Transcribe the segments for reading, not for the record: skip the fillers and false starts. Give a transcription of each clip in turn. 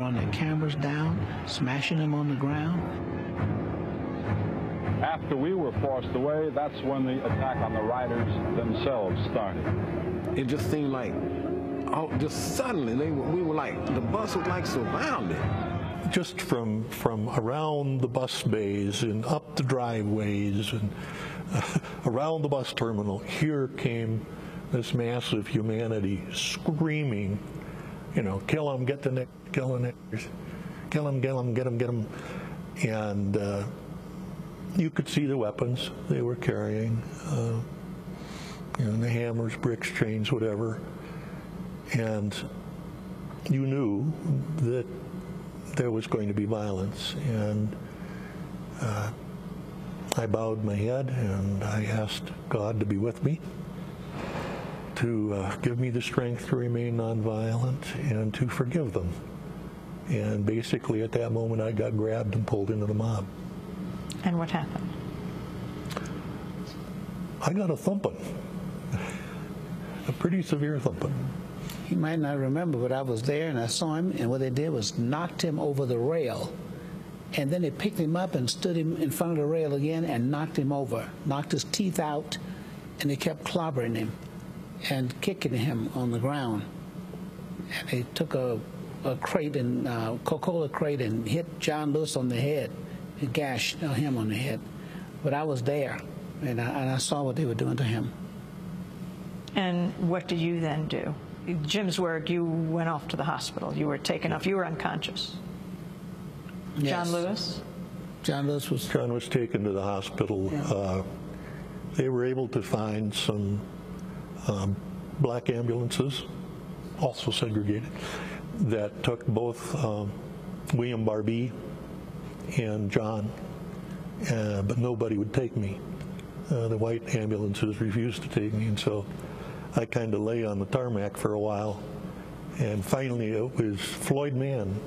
on their cameras down, smashing them on the ground. After we were forced away, that's when the attack on the riders themselves started. It just seemed like, oh, just suddenly, we were like, the bus was like surrounded. Just from around the bus bays and up the driveways and around the bus terminal, here came this massive humanity screaming, you know, kill them, get the nick, kill the niggers, kill them, get them, get them, get them. And you could see the weapons they were carrying, you know, the hammers, bricks, chains, whatever. And you knew that there was going to be violence. And I bowed my head and I asked God to be with me, to give me the strength to remain nonviolent and to forgive them. And basically at that moment I got grabbed and pulled into the mob. And what happened? I got a thumping, a pretty severe thumping. He might not remember, but I was there and I saw him, and what they did was knocked him over the rail. And then they picked him up and stood him in front of the rail again and knocked him over, knocked his teeth out, and they kept clobbering him and kicking him on the ground. And they took a crate, and Coca-Cola crate, and hit John Lewis on the head. It gashed him on the head. But I was there, and I saw what they were doing to him. And what did you then do? Jim Zwerg, you went off to the hospital. You were taken off. You were unconscious. Yes. John Lewis? John Lewis was... John was taken to the hospital. Yeah. They were able to find some black ambulances, also segregated, that took both William Barbee and John, but nobody would take me. The white ambulances refused to take me, and so I kind of lay on the tarmac for a while, and finally it was Floyd Mann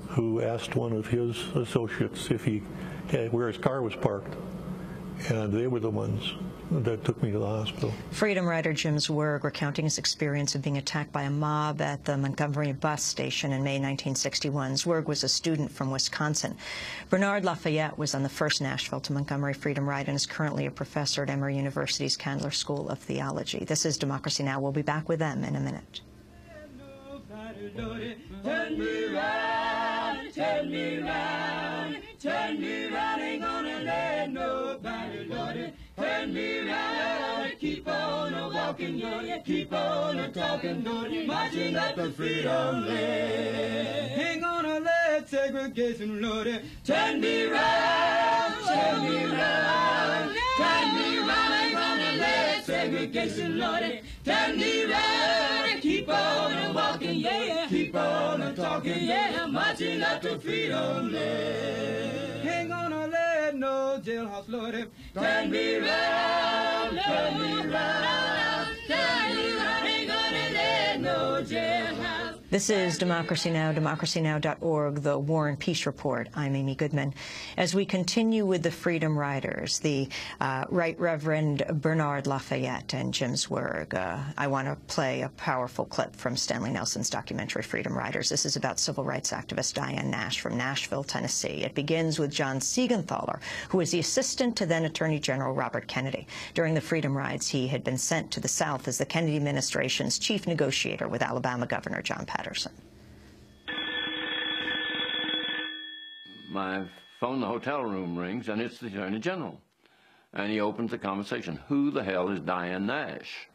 who asked one of his associates if he had, where his car was parked, and they were the ones that took me to the hospital. Freedom rider Jim Zwerg recounting his experience of being attacked by a mob at the Montgomery bus station in May 1961. Zwerg was a student from Wisconsin. Bernard Lafayette was on the first Nashville to Montgomery Freedom Ride and is currently a professor at Emory University's Candler School of Theology. This is Democracy Now! We'll be back with them in a minute. Turn me round, turn me round, turn me round, ain't gonna let nobody, Lordy, turn me round, keep on a-walking, yeah, keep on a-talking, Lordy, marching up the freedom land. Ain't gonna let segregation, Lordy, turn me round, turn me round, turn me round, ain't gonna let segregation, Lordy, turn me round, keep on a-walking, yeah, keep on a-talking, yeah, marching up to freedom land. Ain't gonna let no jailhouse, Lordy, turn me round, turn me round, turn me round, ain't gonna let no jailhouse. This is Democracy Now!, democracynow.org, the War and Peace Report. I'm Amy Goodman. As we continue with the Freedom Riders, the Right Reverend Bernard Lafayette and Jim Zwerg, I want to play a powerful clip from Stanley Nelson's documentary Freedom Riders. This is about civil rights activist Diane Nash from Nashville, Tennessee. It begins with John Siegenthaler, who was the assistant to then Attorney General Robert Kennedy. During the Freedom Rides, he had been sent to the South as the Kennedy administration's chief negotiator with Alabama Governor John Patterson. My phone, the hotel room rings, and it's the Attorney General. And he opens the conversation. Who the hell is Diane Nash?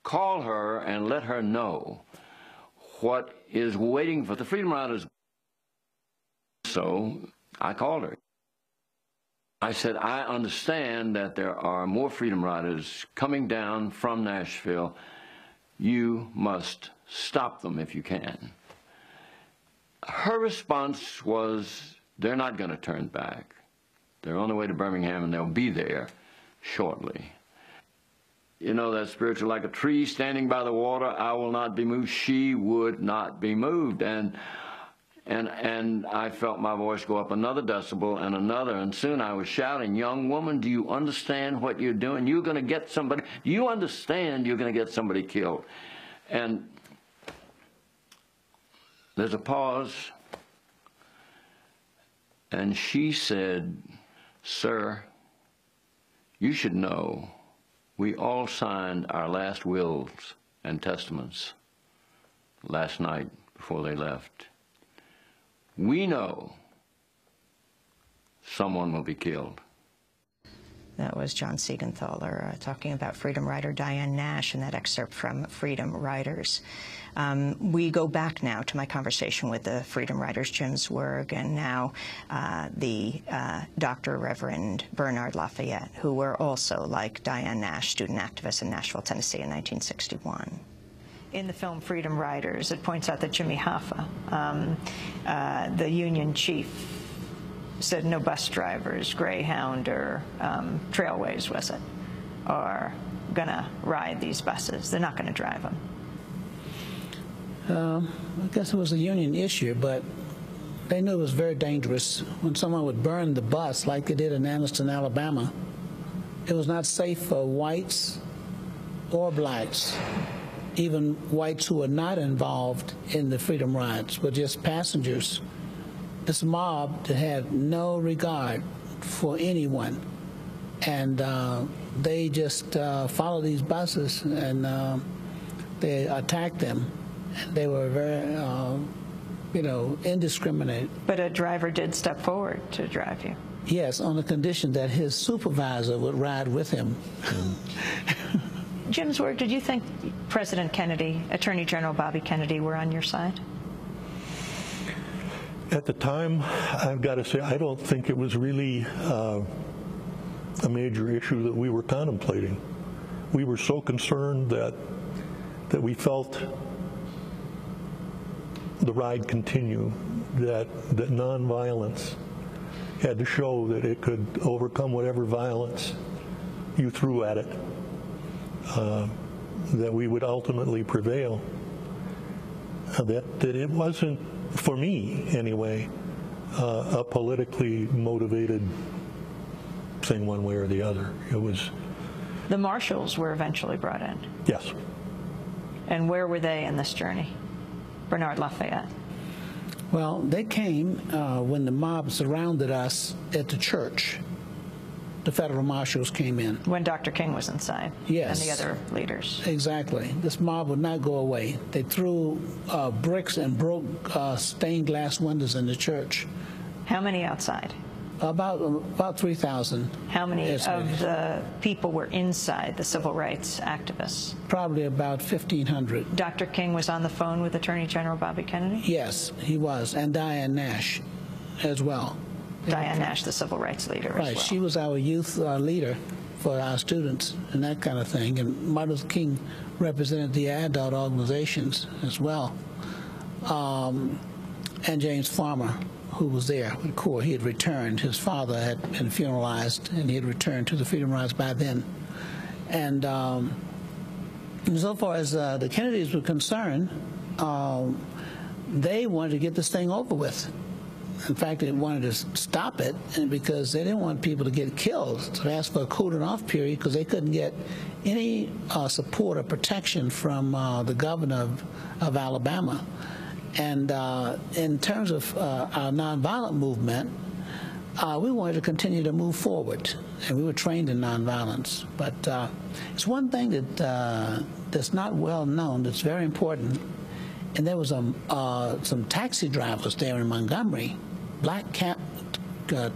Call her and let her know what is waiting for the Freedom Riders. So I called her. I said, I understand that there are more Freedom Riders coming down from Nashville. You must stop them if you can. Her response was, they're not going to turn back. They're on their way to Birmingham, and they'll be there shortly. You know that spiritual, like a tree standing by the water, I will not be moved. She would not be moved. And I felt my voice go up another decibel and another, and soon I was shouting, young woman, do you understand what you're doing? You're going to get somebody, do you understand you're going to get somebody killed? And there's a pause, and she said, "Sir, you should know we all signed our last wills and testaments last night before they left. We know someone will be killed." That was John Siegenthaler talking about freedom rider Diane Nash in that excerpt from Freedom Riders. We go back now to my conversation with the Freedom Riders, Jim Zwerg, and now the Dr. Reverend Bernard Lafayette, who were also, like Diane Nash, student activists in Nashville, Tennessee in 1961. In the film Freedom Riders, it points out that Jimmy Hoffa, the Union chief, said no bus drivers, Greyhound or Trailways, was it, are going to ride these buses. They're not going to drive them. I guess it was a union issue, but they knew it was very dangerous. When someone would burn the bus like they did in Anniston, Alabama, it was not safe for whites or blacks, even whites who were not involved in the freedom rides, but just passengers. This mob that had no regard for anyone, and they just followed these buses, and they attacked them. They were very, indiscriminate. But a driver did step forward to drive you. Yes, on the condition that his supervisor would ride with him. Jim Zwerg, did you think President Kennedy, Attorney General Bobby Kennedy, were on your side? At the time, I've got to say, I don't think it was really a major issue that we were contemplating. We were so concerned that we felt the ride continue, that nonviolence had to show that it could overcome whatever violence you threw at it, that we would ultimately prevail, that it wasn't, for me anyway, a politically motivated thing one way or the other. It was... The marshals were eventually brought in. Yes. And where were they in this journey? Bernard Lafayette. Well, they came when the mob surrounded us at the church. The federal marshals came in. When Dr. King was inside. Yes. And the other leaders. Exactly. This mob would not go away. They threw bricks and broke stained glass windows in the church. How many outside? About 3,000. How many of the people were inside, the civil rights activists? Probably about 1,500. Dr. King was on the phone with Attorney General Bobby Kennedy? Yes, he was, and Diane Nash as well. Diane Nash, the civil rights leader as well. Right, she was our youth leader for our students and that kind of thing. And Martin Luther King represented the adult organizations as well. And James Farmer, who was there with CORE, he had returned. His father had been funeralized, and he had returned to the Freedom Rides by then. And so far as the Kennedys were concerned, they wanted to get this thing over with. In fact, they wanted to stop it because they didn't want people to get killed. So they asked for a cooling-off period because they couldn't get any support or protection from the governor of Alabama. And in terms of our nonviolent movement, we wanted to continue to move forward, and we were trained in nonviolence. But it's one thing that's not well known that's very important, and there was some taxi drivers there in Montgomery, black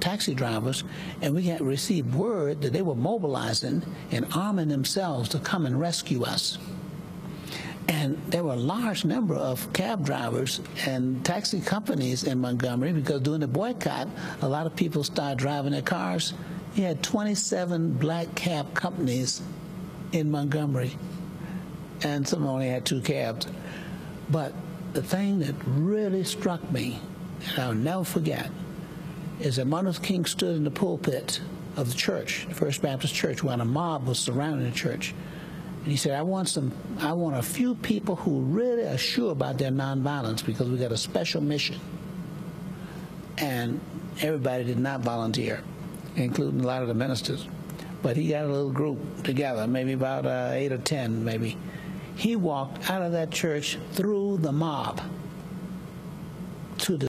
taxi drivers, and we had received word that they were mobilizing and arming themselves to come and rescue us. And there were a large number of cab drivers and taxi companies in Montgomery because during the boycott, a lot of people started driving their cars. You had 27 black cab companies in Montgomery, and some only had 2 cabs. But the thing that really struck me, and I'll never forget, is that Martin Luther King stood in the pulpit of the church, the First Baptist Church, while a mob was surrounding the church. And he said, I want a few people who really are sure about their nonviolence because we got a special mission. And everybody did not volunteer, including a lot of the ministers. But he got a little group together, maybe about 8 or 10, maybe. He walked out of that church through the mob to the